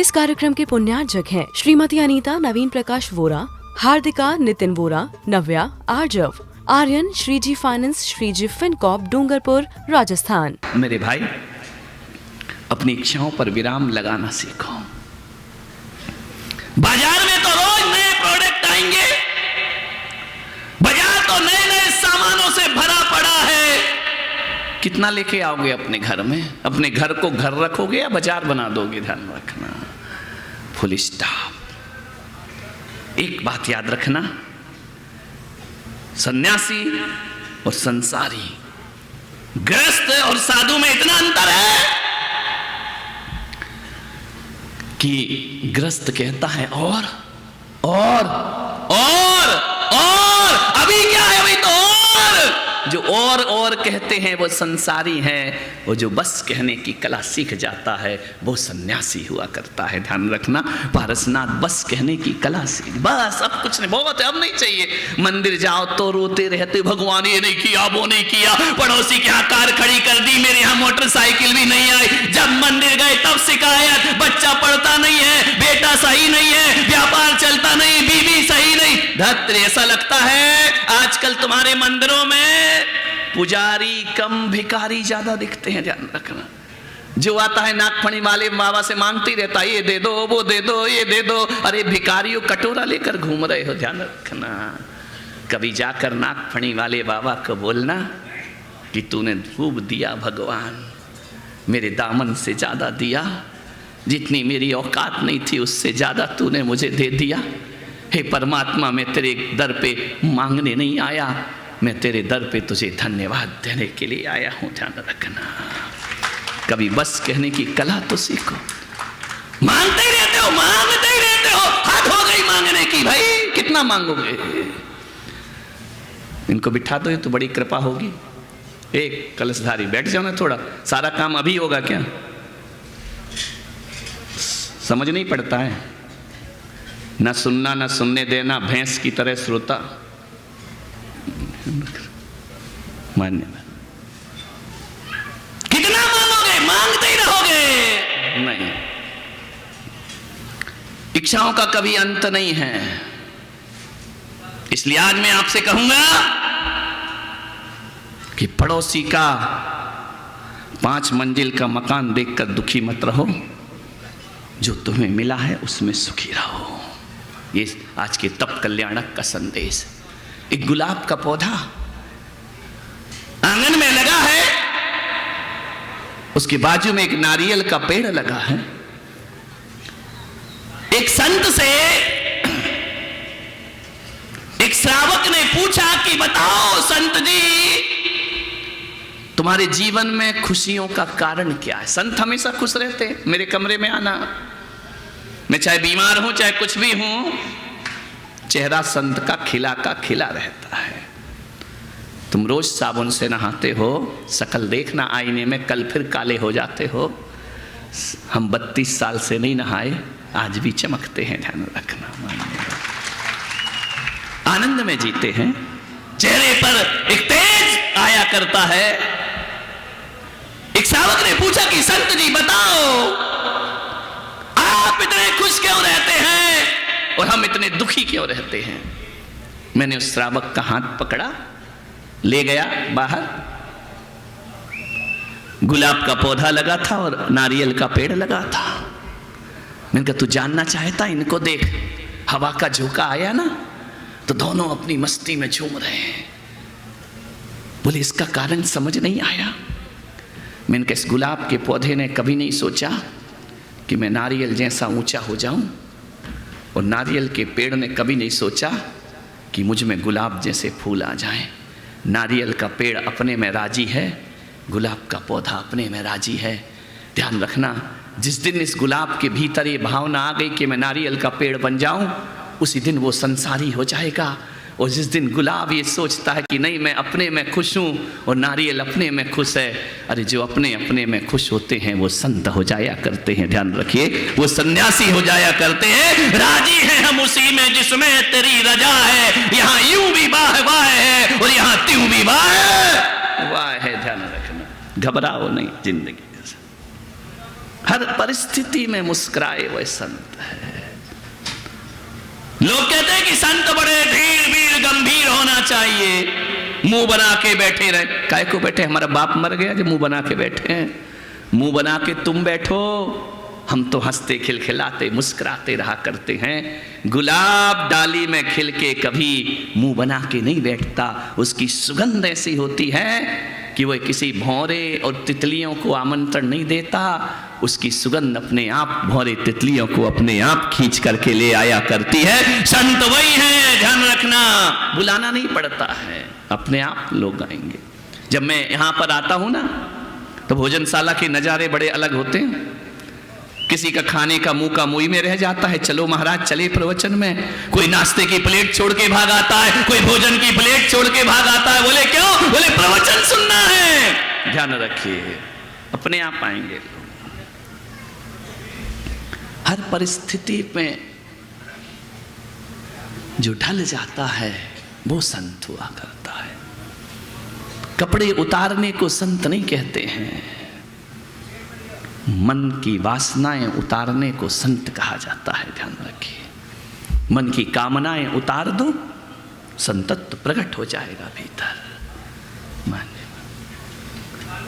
इस कार्यक्रम के पुण्यार्जक हैं श्रीमती अनीता नवीन प्रकाश वोरा, हार्दिका नितिन वोरा, नव्या आर्जव, आर्यन श्रीजी फाइनेंस, श्रीजी फिनकॉप, डूंगरपुर, राजस्थान। मेरे भाई, अपनी इच्छाओं पर विराम लगाना सीखो। बाजार में तो रोज नए प्रोडक्ट आएंगे, बाजार तो नए नए सामानों से भरा पड़ा है। कितना लेके आओगे अपने घर में? अपने घर को घर रखोगे या बाजार बना दोगे? ध्यान रखना, फुल स्टॉप। एक बात याद रखना, सन्यासी और संसारी, गृहस्थ और साधु में इतना अंतर है कि गृहस्थ कहता है और अभी क्या है, अभी तो और। जो और कहते हैं वो संसारी हैं, वो जो बस कहने की कला सीख जाता है वो सन्यासी हुआ करता है। ध्यान रखना, पारसनाथ बस कहने की कला सीख, बस अब कुछ नहीं, बहुत है, अब नहीं चाहिए। मंदिर जाओ तो रोते रहते, भगवान ये नहीं किया, वो नहीं किया, पड़ोसी के यहाँ कार खड़ी कर दी, मेरे यहाँ मोटरसाइकिल भी नहीं आई। जब मंदिर गए तब शिकायत, बच्चा पढ़ता नहीं है, बेटा सही नहीं है, व्यापार चलता नहीं, बीवी सही नहीं। धत्र, ऐसा लगता है आजकल तुम्हारे मंदिरों में पुजारी कम भिखारी ज्यादा दिखते हैं। ध्यान रखना, जो आता है नागफणी वाले बाबा से मांगती रहता, ये दे दो, वो दे दो, ये दे दो। अरे भिखारियों कटोरा लेकर घूम रहे हो। ध्यान रखना, कभी जाकर नागफणी वाले बाबा को बोलना कि तूने खूब दिया भगवान, मेरे दामन से ज्यादा दिया, जितनी मेरी औकात नहीं थी उससे ज्यादा तूने मुझे दे दिया। हे परमात्मा, मैं तेरे दर पे मांगने नहीं आया, मैं तेरे दर पे तुझे धन्यवाद देने के लिए आया हूं। ध्यान रखना, कभी बस कहने की कला तो सीखो। मांगते ही रहते हो, मांगते ही रहते हो, हद हो गई मांगने की। भाई कितना मांगोगे? इनको बिठा दो तो बड़ी कृपा होगी। एक कलशधारी बैठ जाओ ना, थोड़ा सारा काम अभी होगा क्या? समझ नहीं पड़ता है, ना सुनना ना सुनने देना, भैंस की तरह श्रोता। मान्य कितना मांगोगे? मांगते ही रहोगे। नहीं, इच्छाओं का कभी अंत नहीं है। इसलिए आज मैं आपसे कहूंगा कि पड़ोसी का 5 मंजिल का मकान देखकर दुखी मत रहो, जो तुम्हें मिला है उसमें सुखी रहो। ये आज के तप कल्याणक का संदेश। एक गुलाब का पौधा आंगन में लगा है, उसके बाजू में एक नारियल का पेड़ लगा है। एक संत से एक श्रावक ने पूछा कि बताओ संत जी, तुम्हारे जीवन में खुशियों का कारण क्या है? संत हमेशा खुश रहते हैं। मेरे कमरे में आना, मैं चाहे बीमार हूं चाहे कुछ भी हूं, चेहरा संत का खिला रहता है। तुम रोज साबुन से नहाते हो, शकल देखना आईने में, कल फिर काले हो जाते हो। हम 32 साल से नहीं नहाए, आज भी चमकते हैं। ध्यान रखना, आनंद में जीते हैं, चेहरे पर एक तेज आया करता है। एक श्रावक ने पूछा कि संत जी बताओ, आप इतने खुश क्यों रहते हैं और हम इतने दुखी क्यों रहते हैं? मैंने उस श्रावक का हाथ पकड़ा, ले गया बाहर। गुलाब का पौधा लगा था और नारियल का पेड़ लगा था। मैंने कहा तू जानना चाहता, इनको देख, हवा का झोंका आया ना तो दोनों अपनी मस्ती में झूम रहे हैं। बोले इसका कारण समझ नहीं आया। मैंने कहा इस गुलाब के पौधे ने कभी नहीं सोचा कि मैं नारियल जैसा ऊंचा हो जाऊं, और नारियल के पेड़ ने कभी नहीं सोचा कि मुझ में गुलाब जैसे फूल आ जाएं। नारियल का पेड़ अपने में राजी है, गुलाब का पौधा अपने में राजी है। ध्यान रखना, जिस दिन इस गुलाब के भीतर ये भावना आ गई कि मैं नारियल का पेड़ बन जाऊं, उसी दिन वो संसारी हो जाएगा। और जिस दिन गुलाब ये सोचता है कि नहीं मैं अपने में खुश हूँ और नारियल अपने में खुश है, अरे जो अपने अपने में खुश होते हैं वो संत हो जाया करते हैं। ध्यान रखिए, वो सन्यासी हो जाया करते हैं। राजी हैं हम उसी में जिसमें तेरी रजा है, यहाँ यूं भी वाह वाह है और यहाँ त्यों भी वाह वाह है। ध्यान रखना, घबराओ नहीं जिंदगी। हर परिस्थिति में मुस्कुराए वह संत है। लोग कहते हैं कि संत बड़े धीर वीर गंभीर होना चाहिए, मुंह बना के बैठे रहे। काय को बैठे? हमारा बाप मर गया जो मुंह बना के बैठे हैं? मुंह बना के तुम बैठो, हम तो हंसते खिलखिलाते मुस्कुराते रहा करते हैं। गुलाब डाली में खिल के कभी मुंह बना के नहीं बैठता। उसकी सुगंध ऐसी होती है कि वह किसी भौरे और तितलियों को आमंत्रण नहीं देता। उसकी सुगंध अपने आप भौरे तितलियों को अपने आप खींच करके ले आया करती है। संत वही है, ध्यान रखना, बुलाना नहीं पड़ता है, अपने आप लोग आएंगे। जब मैं यहां पर आता हूं ना तो भोजनशाला के नज़ारे बड़े अलग होते हैं। किसी का खाने का मुंह का मुंह में रह जाता है, चलो महाराज चले प्रवचन में। कोई नाश्ते की प्लेट छोड़ के भाग आता है, कोई भोजन की प्लेट छोड़ के भाग आता है। बोले क्यों? बोले प्रवचन सुनना है। ध्यान रखिए, अपने आप आएंगे। हर परिस्थिति में जो ढल जाता है वो संत हुआ करता है। कपड़े उतारने को संत नहीं कहते हैं, मन की वासनाएं उतारने को संत कहा जाता है। ध्यान रखिए, मन की कामनाएं उतार दो, संतत्व प्रकट हो जाएगा भीतर।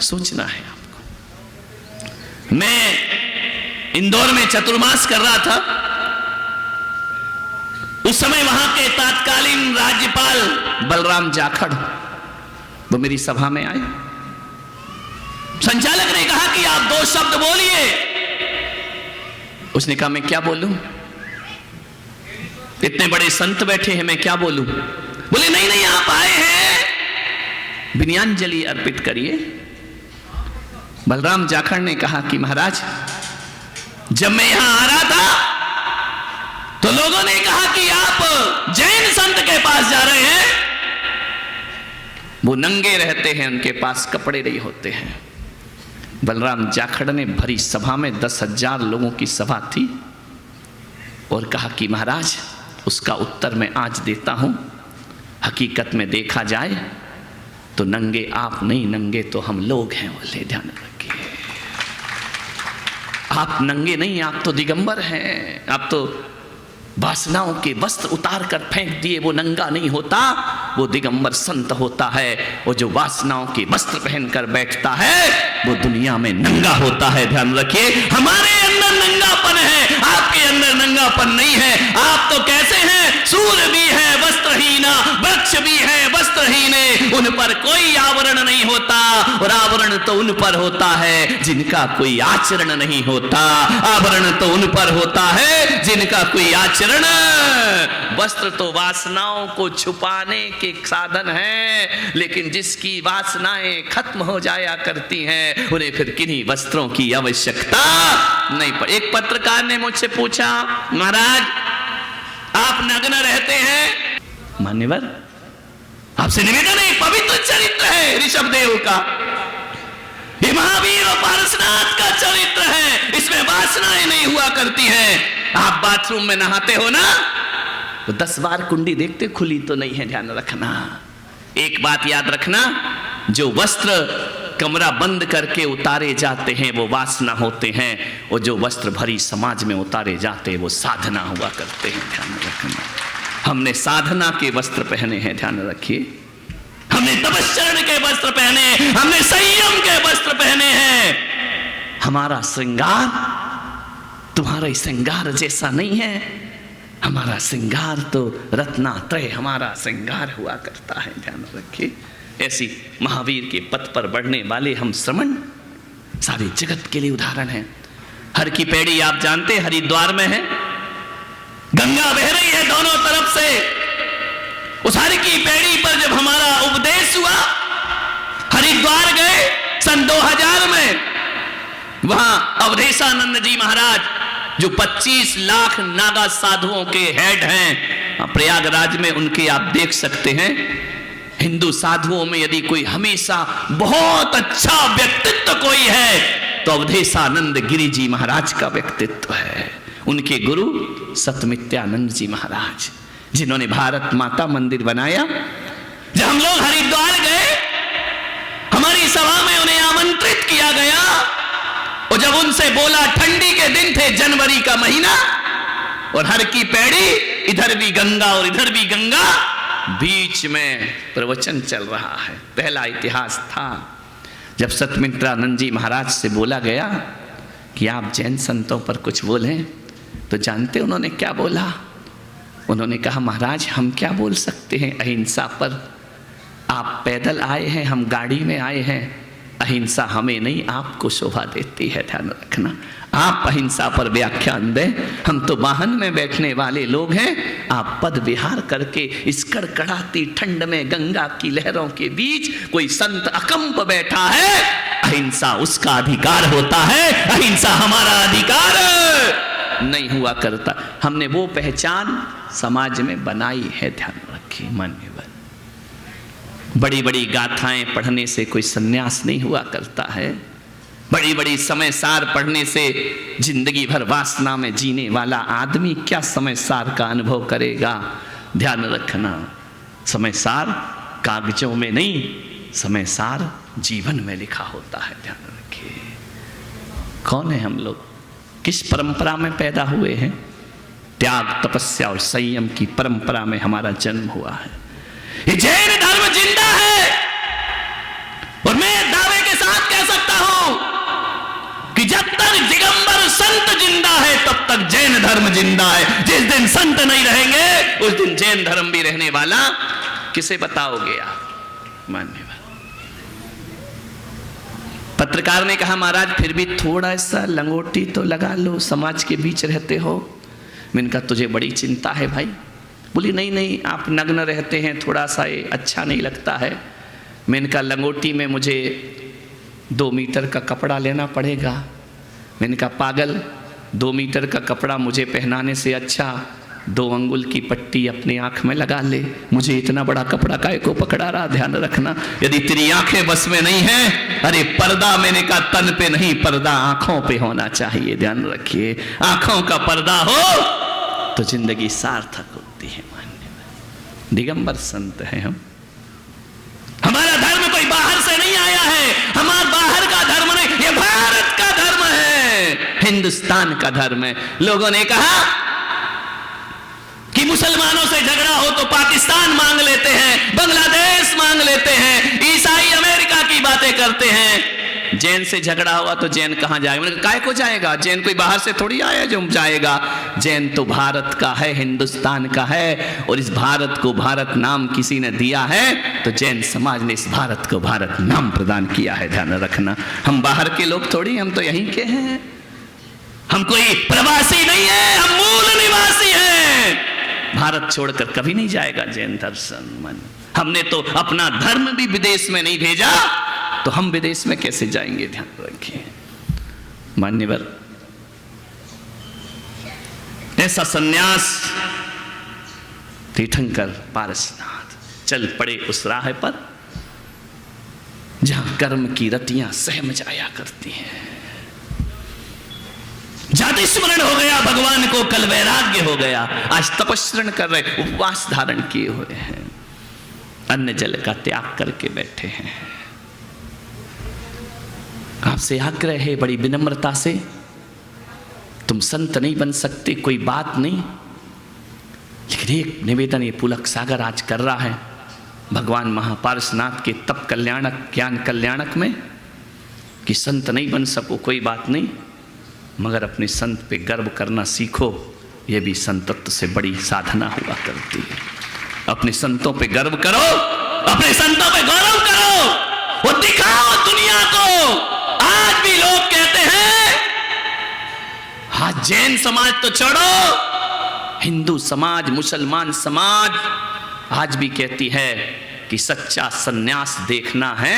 सोचना है आपको। मैं इंदौर में चतुर्मास कर रहा था, उस समय वहां के तत्कालीन राज्यपाल बलराम जाखड़ वो मेरी सभा में आए। संचालक ने कहा कि आप 2 शब्द बोलिए। उसने कहा मैं क्या बोलूं, इतने बड़े संत बैठे हैं, मैं क्या बोलूं? बोले नहीं नहीं, आप आए हैं, विनयाञ्जलि अर्पित करिए। बलराम जाखड़ ने कहा कि महाराज, जब मैं यहां आ रहा था तो लोगों ने कहा कि आप जैन संत के पास जा रहे हैं, वो नंगे रहते हैं, उनके पास कपड़े नहीं होते हैं। बलराम जाखड़ ने भरी सभा में 10,000 लोगों की सभा थी और कहा कि महाराज, उसका उत्तर मैं आज देता हूं। हकीकत में देखा जाए तो नंगे आप नहीं, नंगे तो हम लोग हैं। बोले ध्यान रखिए, आप नंगे नहीं, आप तो दिगंबर हैं। आप तो वासनाओं के वस्त्र उतार कर फेंक दिए, वो नंगा नहीं होता, वो दिगंबर संत होता है। वो जो वासनाओं के वस्त्र पहनकर बैठता है वो दुनिया में नंगा होता है। ध्यान रखिए, हमारे अंदर नंगापन है, आपके अंदर नंगापन नहीं है। आप तो कैसे हैं? सूर्य भी है वस्त्रहीना, वृक्ष भी है वस्त्रहीने, उन पर कोई आवरण नहीं होता। और आवरण तो उन पर होता है जिनका कोई आचरण नहीं होता। आवरण तो उन पर होता है जिनका कोई आचरण। वस्त्र तो वासनाओं को छुपाने के साधन है, लेकिन जिसकी वासनाएं खत्म हो जाया करती हैं उन्हें फिर किन्हीं वस्त्रों की आवश्यकता नहीं पड़ती। एक पत्रकार ने मुझसे पूछा, महाराज आप नग्न रहते हैं? मान्यवर, आपसे निवेदन है, पवित्र चरित्र है ऋषभदेव का, ये महावीर और पारसनाथ का चरित्र है, इसमें वासनाएं नहीं हुआ करती हैं। आप बाथरूम में नहाते हो ना, तो 10 बार कुंडी देखते, खुली तो नहीं है। ध्यान रखना, एक बात याद रखना, जो वस्त्र कमरा बंद करके उतारे जाते हैं वो वासना होते हैं, और जो वस्त्र भरी समाज में उतारे जाते हैं वो साधना हुआ करते हैं। ध्यान रखना, हमने साधना के वस्त्र पहने हैं। ध्यान रखिए, हमने तपश्चरण के वस्त्र पहने, हमने संयम के वस्त्र पहने हैं। हमारा श्रृंगार तुम्हारा श्रृंगार जैसा नहीं है। हमारा श्रृंगार तो रत्नात्रय हमारा श्रृंगार हुआ करता है। ध्यान रखिए, ऐसी महावीर के पथ पर बढ़ने वाले हम श्रमण सारे जगत के लिए उदाहरण हैं। हर की पेड़ी आप जानते हरिद्वार में है, गंगा बह रही है दोनों तरफ से। उस हर की पेड़ी पर जब हमारा उपदेश हुआ, हरिद्वार गए सन 2000 में, वहां अवधेशानंद जी महाराज जो 25 लाख नागा साधुओं के हेड हैं, प्रयागराज में उनके आप देख सकते हैं। हिंदू साधुओं में यदि कोई हमेशा बहुत अच्छा व्यक्तित्व कोई है तो अवधेशानंद गिरि जी महाराज का व्यक्तित्व है। उनके गुरु सतमित्यानंद जी महाराज, जिन्होंने भारत माता मंदिर बनाया। जब हम लोग हरिद्वार गए, हमारी सभा में उन्हें आमंत्रित किया गया, और जब उनसे बोला, ठंडी के दिन थे, जनवरी का महीना, और हर की पैड़ी, इधर भी गंगा और इधर भी गंगा, बीच में प्रवचन चल रहा है। पहला इतिहास था जब सतमित्रानंद जी महाराज से बोला गया कि आप जैन संतों पर कुछ बोलें, तो जानते उन्होंने क्या बोला? उन्होंने कहा, महाराज हम क्या बोल सकते हैं अहिंसा पर? आप पैदल आए हैं, हम गाड़ी में आए हैं। अहिंसा हमें नहीं, आपको शोभा देती है, ध्यान रखना। आप अहिंसा पर व्याख्यान दें, हम तो वाहन में बैठने वाले लोग हैं। आप पद विहार करके इस कड़कड़ाती ठंड में गंगा की लहरों के बीच कोई संत अकंप बैठा है। अहिंसा उसका अधिकार होता है, अहिंसा हमारा अधिकार नहीं हुआ करता। हमने वो पहचान समाज में बनाई है, ध्यान रखिए मान्यवर। बड़ी बड़ी गाथाएं पढ़ने से कोई सन्यास नहीं हुआ करता है। बड़ी बड़ी समय सार पढ़ने से जिंदगी भर वासना में जीने वाला आदमी क्या समय सार का अनुभव करेगा? ध्यान रखना, समय सार कागजों में नहीं, समय सार जीवन में लिखा होता है, ध्यान रखिए। कौन है हम लोग? किस परंपरा में पैदा हुए हैं? त्याग, तपस्या और संयम की परंपरा में हमारा जन्म हुआ है। ये जैन धर्म जिंदा है, और मैं दावे के साथ कह सकता हूं कि जब तक दिगंबर संत जिंदा है तब तक जैन धर्म जिंदा है। जिस दिन संत नहीं रहेंगे उस दिन जैन धर्म भी रहने वाला किसे बताओगे आप? मान्यवर पत्रकार ने कहा, महाराज फिर भी थोड़ा सा लंगोटी तो लगा लो, समाज के बीच रहते हो। मैंने कहा, तुझे बड़ी चिंता है भाई? बोली, नहीं नहीं, आप नग्न रहते हैं, थोड़ा सा ये अच्छा नहीं लगता है। मैंने कहा, लंगोटी में मुझे 2 मीटर का कपड़ा लेना पड़ेगा। मैंने कहा, पागल, 2 मीटर का कपड़ा मुझे पहनाने से अच्छा 2 अंगुल की पट्टी अपनी आंख में लगा ले। मुझे इतना बड़ा कपड़ा काहे को पकड़ा रहा? ध्यान रखना, यदि तेरी आंखें बस में नहीं है, अरे पर्दा, मैंने कहा तन पे नहीं, पर्दा आंखों पे होना चाहिए। ध्यान रखिए, आंखों का पर्दा हो तो जिंदगी सार्थक होती है। मान्यवर दिगंबर संत हैं हम। हमारा धर्म कोई बाहर से नहीं आया है, हमारा बाहर का धर्म नहीं, ये भारत का धर्म है, हिंदुस्तान का धर्म है। लोगों ने कहा कि मुसलमानों से झगड़ा हो तो पाकिस्तान मांग लेते हैं, बांग्लादेश मांग लेते हैं, ईसाई अमेरिका की बातें करते हैं। जैन से झगड़ा हुआ तो जैन कहां जाएगा? मैंने कहा, काय को जाएगा? जैन कोई बाहर से थोड़ी आया जो जाएगा। जैन तो भारत का है, हिंदुस्तान का है, और इस भारत को भारत नाम किसी ने दिया है तो जैन समाज ने इस भारत को भारत नाम प्रदान किया है। ध्यान रखना, हम बाहर के लोग थोड़ी, हम तो यहीं के हैं। हम कोई प्रवासी नहीं है, हम मूल निवासी हैं। भारत छोड़कर कभी नहीं जाएगा जैन दर्शन। मन हमने तो अपना धर्म भी विदेश में नहीं भेजा, तो हम विदेश में कैसे जाएंगे? ध्यान रखिए मान्यवर। ऐसा सन्यास तीर्थंकर पारसनाथ चल पड़े उस राह पर जहां कर्म की रतियां सहम जाया करती हैं। जाति स्मरण हो गया भगवान को, कल वैराग्य हो गया, आज तपस्रण कर रहे, उपवास धारण किए हुए हैं, अन्न जल का त्याग करके बैठे हैं। आपसे आग्रह है बड़ी विनम्रता से, तुम संत नहीं बन सकते कोई बात नहीं, लेकिन एक निवेदन ये पुलक सागर आज कर रहा है भगवान महापारसनाथ के तप कल्याणक ज्ञान कल्याणक में कि संत नहीं बन सको कोई बात नहीं, मगर अपने संत पे गर्व करना सीखो। ये भी संतत्व से बड़ी साधना हुआ करती है। अपने संतों पे गर्व करो, अपने संतों पे गौरव करो, वो दिखाओ दुनिया को। आज भी लोग कहते हैं, हाँ जैन समाज तो छोड़ो, हिंदू समाज, मुसलमान समाज आज भी कहती है कि सच्चा सन्यास देखना है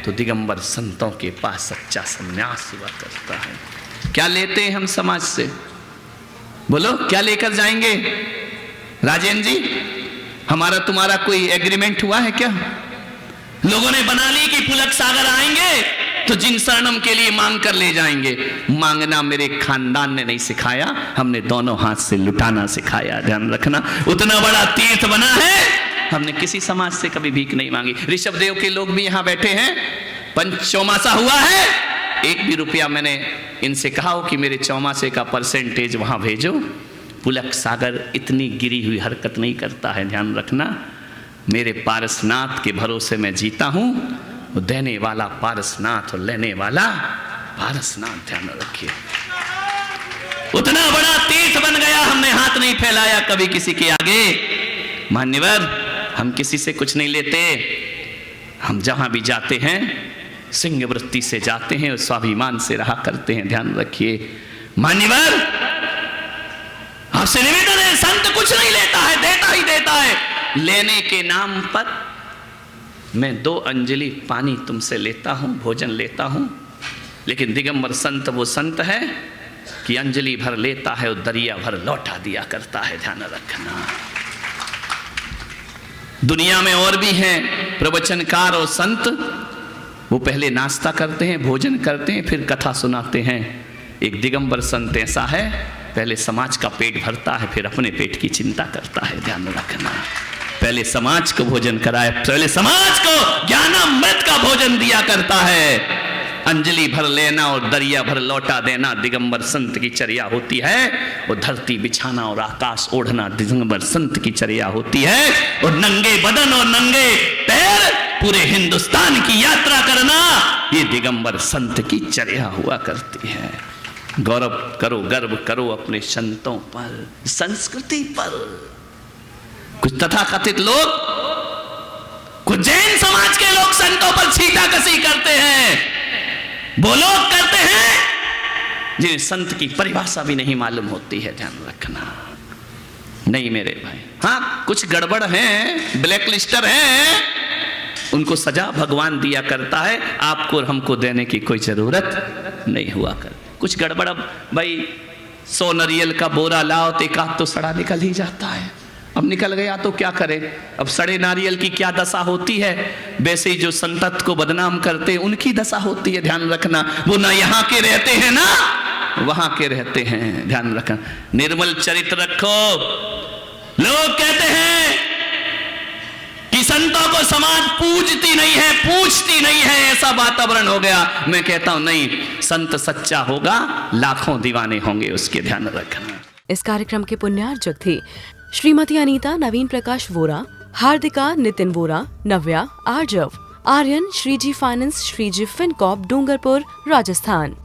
तो दिगंबर संतों के पास सच्चा सन्यास हुआ करता है। क्या लेते हैं हम समाज से? बोलो क्या लेकर जाएंगे? राजेंद्र जी, हमारा तुम्हारा कोई एग्रीमेंट हुआ है क्या? लोगों ने बना ली कि पुलक सागर आएंगे तो जिन शरणम के लिए मांग कर ले जाएंगे। मांगना मेरे खानदान ने नहीं सिखाया, हमने दोनों हाथ से लुटाना सिखाया। ध्यान रखना, उतना बड़ा तीर्थ बना है, हमने किसी समाज से कभी भीख नहीं मांगी। ऋषभदेव के लोग भी यहां बैठे हैं, पंच चौमासा हुआ है, एक भी रुपया मैंने इनसे कहा हो कि मेरे चौमासे का परसेंटेज वहाँ भेजो। पुलक सागर इतनी गिरी हुई हरकत नहीं करता है, ध्यान रखना। मेरे पारसनाथ के भरोसे मैं जीता हूँ। वो देने वाला पारसनाथ और लेने वाला पारसनाथ, ध्यान रखिए। उतना बड़ा तीर्थ बन गया, हमने हाथ नहीं फैलाया कभी किसी के आगे। मान्यवर, हम किसी से कुछ नहीं लेते। हम जहां भी जाते हैं सिंह वृत्ति से जाते हैं और स्वाभिमान से रहा करते हैं, ध्यान रखिए। मान्यवर, आपसे निवेदन है, संत कुछ नहीं लेता है, देता ही देता है। लेने के नाम पर मैं 2 अंजलि पानी तुमसे लेता हूं, भोजन लेता हूं, लेकिन दिगंबर संत वो संत है कि अंजलि भर लेता है और दरिया भर लौटा दिया करता है, ध्यान रखना। दुनिया में और भी हैं प्रवचनकार और संत, वो पहले नाश्ता करते हैं, भोजन करते हैं, फिर कथा सुनाते हैं। एक दिगंबर संत ऐसा है, पहले समाज का पेट भरता है, फिर अपने पेट की चिंता करता है, ध्यान रखना। पहले समाज को भोजन कराए, पहले समाज को ज्ञानामृत का भोजन दिया करता है। अंजलि भर लेना और दरिया भर लौटा देना दिगंबर संत की चर्या होती है। और धरती बिछाना और आकाश ओढ़ना दिगंबर संत की चर्या होती है। और नंगे बदन और नंगे पैर पूरे हिंदुस्तान की यात्रा करना, ये दिगंबर संत की चर्या हुआ करती है। गौरव करो, गर्व करो अपने संतों पर, संस्कृति पर। कुछ तथाकथित लोग, कुछ जैन समाज के लोग संतों पर छींटाकशी करते हैं। वो लोग करते हैं जिन्हें संत की परिभाषा भी नहीं मालूम होती है, ध्यान रखना। नहीं मेरे भाई, हाँ कुछ गड़बड़ हैं, ब्लैक लिस्टर हैं, उनको सजा भगवान दिया करता है, आपको और हमको देने की कोई जरूरत नहीं हुआ कर। कुछ गड़बड़, अब भाई 100 नारियल का बोरा लाओ तो एक आध तो सड़ा निकल ही जाता है। अब निकल गया तो क्या करें। अब सड़े नारियल की क्या दशा होती है, वैसे ही जो संतत को बदनाम करते हैं उनकी दशा होती है, ध्यान रखना। वो ना यहाँ के रहते हैं ना वहां के रहते हैं, ध्यान रखना। निर्मल चरित्र रखो। लोग कहते हैं कि संतों को समाज पूजती नहीं है, पूछती नहीं है, ऐसा वातावरण हो गया। मैं कहता हूं नहीं, संत सच्चा होगा, लाखों दीवाने होंगे उसके, ध्यान रखना। इस कार्यक्रम के पुण्यार्चक थे श्रीमती अनीता नवीन प्रकाश वोरा, हार्दिका नितिन वोरा, नव्या आर्जव, आर्यन श्रीजी फाइनेंस श्रीजी फिनकॉप डूंगरपुर राजस्थान।